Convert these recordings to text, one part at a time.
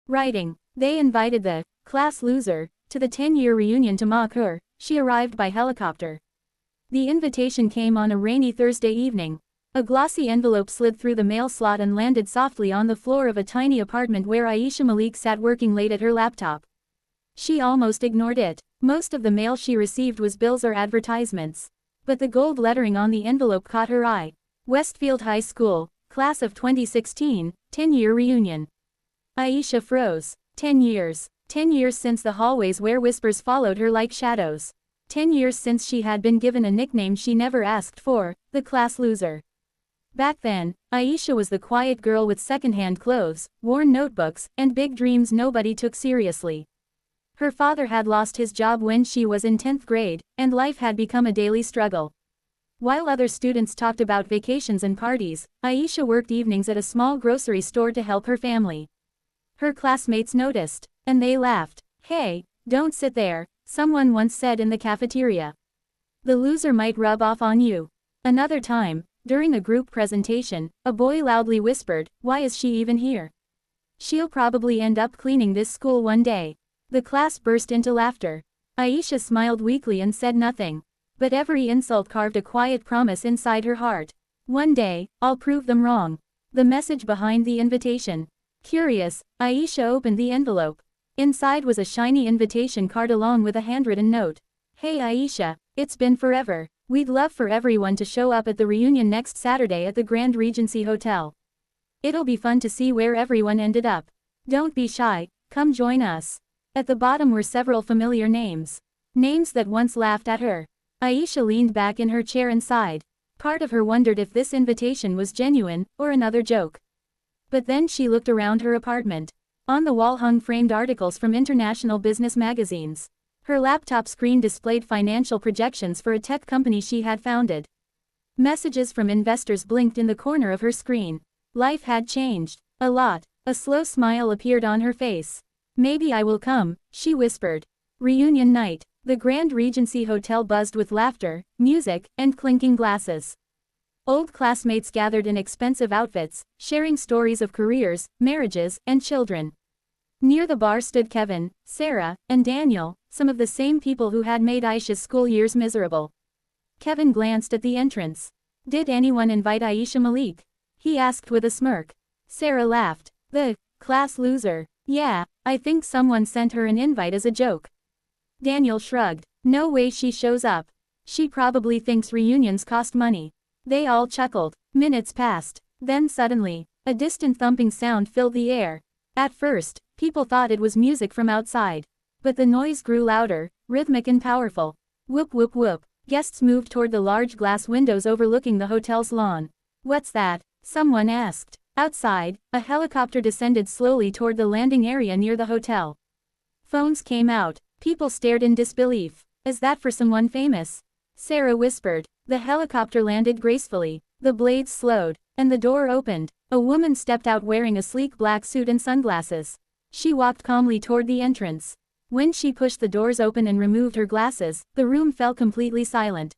Writing. They invited the class loser to the 10-year reunion to mock her. She arrived by helicopter. The invitation came on a rainy Thursday evening. A glossy envelope slid through the mail slot and landed softly on the floor of a tiny apartment where Aisha Malik sat working late at her laptop. She almost ignored it. Most of the mail she received was bills or advertisements. But the gold lettering on the envelope caught her eye. Westfield High School, class of 2016, 10-year reunion. Aisha froze. 10 years. 10 years since the hallways where whispers followed her like shadows. 10 years since she had been given a nickname she never asked for, the class loser. Back then, Aisha was the quiet girl with secondhand clothes, worn notebooks, and big dreams nobody took seriously. Her father had lost his job when she was in 10th grade, and life had become a daily struggle. While other students talked about vacations and parties, Aisha worked evenings at a small grocery store to help her family. Her classmates noticed, and they laughed. "Hey, don't sit there," someone once said in the cafeteria. "The loser might rub off on you." Another time, during a group presentation, a boy loudly whispered, "Why is she even here? She'll probably end up cleaning this school one day." The class burst into laughter. Aisha smiled weakly and said nothing. But every insult carved a quiet promise inside her heart. "One day, I'll prove them wrong." The message behind the invitation. Curious, Aisha opened the envelope. Inside was a shiny invitation card along with a handwritten note. "Hey Aisha, it's been forever. We'd love for everyone to show up at the reunion next Saturday at the Grand Regency Hotel. It'll be fun to see where everyone ended up. Don't be shy, come join us." At the bottom were several familiar names. Names that once laughed at her. Aisha leaned back in her chair and sighed. Part of her wondered if this invitation was genuine, or another joke. But then she looked around her apartment. On the wall hung framed articles from international business magazines. Her laptop screen displayed financial projections for a tech company she had founded. Messages from investors blinked in the corner of her screen. Life had changed. A lot. A slow smile appeared on her face. "Maybe I will come," she whispered. Reunion night. The Grand Regency Hotel buzzed with laughter, music, and clinking glasses. Old classmates gathered in expensive outfits, sharing stories of careers, marriages, and children. Near the bar stood Kevin, Sarah, and Daniel, some of the same people who had made Aisha's school years miserable. Kevin glanced at the entrance. "Did anyone invite Aisha Malik?" he asked with a smirk. Sarah laughed. "The class loser. Yeah, I think someone sent her an invite as a joke." Daniel shrugged. "No way she shows up. She probably thinks reunions cost money." They all chuckled. Minutes passed. Then suddenly, a distant thumping sound filled the air. At first, people thought it was music from outside. But the noise grew louder, rhythmic and powerful. Whoop whoop whoop. Guests moved toward the large glass windows overlooking the hotel's lawn. "What's that?" someone asked. Outside, a helicopter descended slowly toward the landing area near the hotel. Phones came out. People stared in disbelief. "Is that for someone famous?" Sarah whispered. The helicopter landed gracefully. The blades slowed, and the door opened. A woman stepped out wearing a sleek black suit and sunglasses. She walked calmly toward the entrance. When she pushed the doors open and removed her glasses, the room fell completely silent.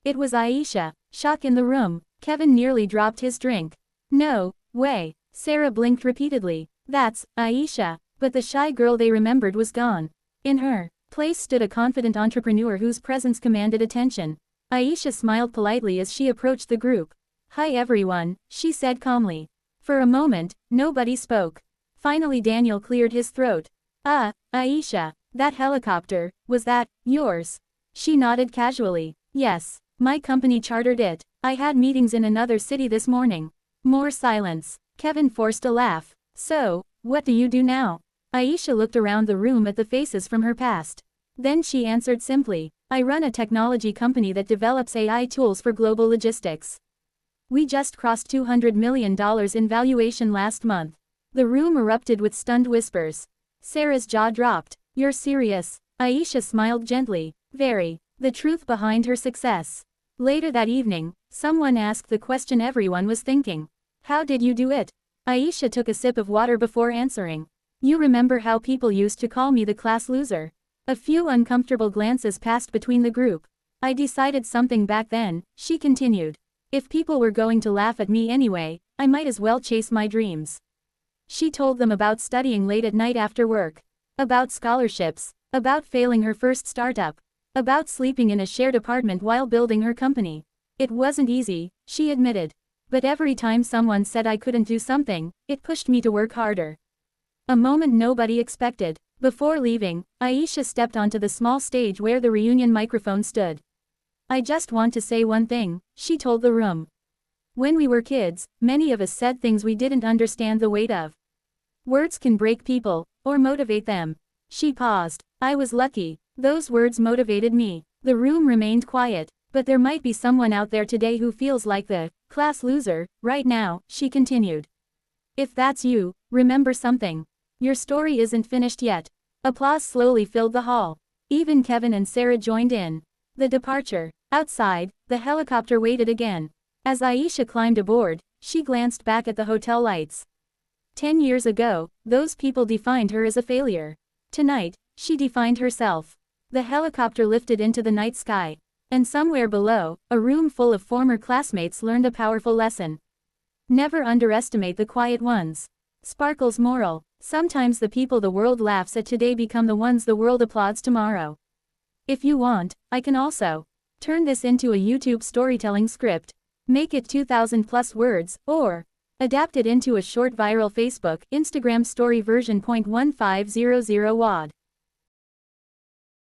It was Aisha. Shock in the room. Kevin nearly dropped his drink. "No way." Sarah blinked repeatedly. "That's Aisha." But the shy girl they remembered was gone. In her place stood a confident entrepreneur whose presence commanded attention. Aisha smiled politely as she approached the group. "Hi everyone," she said calmly. For a moment, nobody spoke. Finally Daniel cleared his throat. Aisha, that helicopter, was that yours?" She nodded casually. "Yes. My company chartered it. I had meetings in another city this morning." More silence. Kevin forced a laugh. "So, what do you do now?" Aisha looked around the room at the faces from her past. Then she answered simply, "I run a technology company that develops AI tools for global logistics. We just crossed $200 million in valuation last month." The room erupted with stunned whispers. Sarah's jaw dropped. "You're serious?" Aisha smiled gently. "Very." The truth behind her success. Later that evening, someone asked the question everyone was thinking. "How did you do it?" Aisha took a sip of water before answering. "You remember how people used to call me the class loser?" A few uncomfortable glances passed between the group. "I decided something back then," she continued. "If people were going to laugh at me anyway, I might as well chase my dreams." She told them about studying late at night after work, about scholarships, about failing her first startup, about sleeping in a shared apartment while building her company. It wasn't easy, she admitted. But every time someone said I couldn't do something, it pushed me to work harder. A moment nobody expected. Before leaving, Aisha stepped onto the small stage where the reunion microphone stood. I just want to say one thing, she told the room. When we were kids, many of us said things we didn't understand the weight of. Words can break people, or motivate them. She paused. I was lucky. Those words motivated me. The room remained quiet, but there might be someone out there today who feels like the class loser right now, she continued. If that's you, remember something. Your story isn't finished yet. Applause slowly filled the hall. Even Kevin and Sarah joined in. The departure. Outside, the helicopter waited again. As Aisha climbed aboard, she glanced back at the hotel lights. 10 years ago, those people defined her as a failure. Tonight, she defined herself. The helicopter lifted into the night sky. And somewhere below, a room full of former classmates learned a powerful lesson. Never underestimate the quiet ones. Sparkle's moral. Sometimes the people the world laughs at today become the ones the world applauds tomorrow. If you want, I can also turn this into a YouTube storytelling script. Make it 2,000 plus words, or adapt it into a short viral Facebook, Instagram story version. .1500 WAD.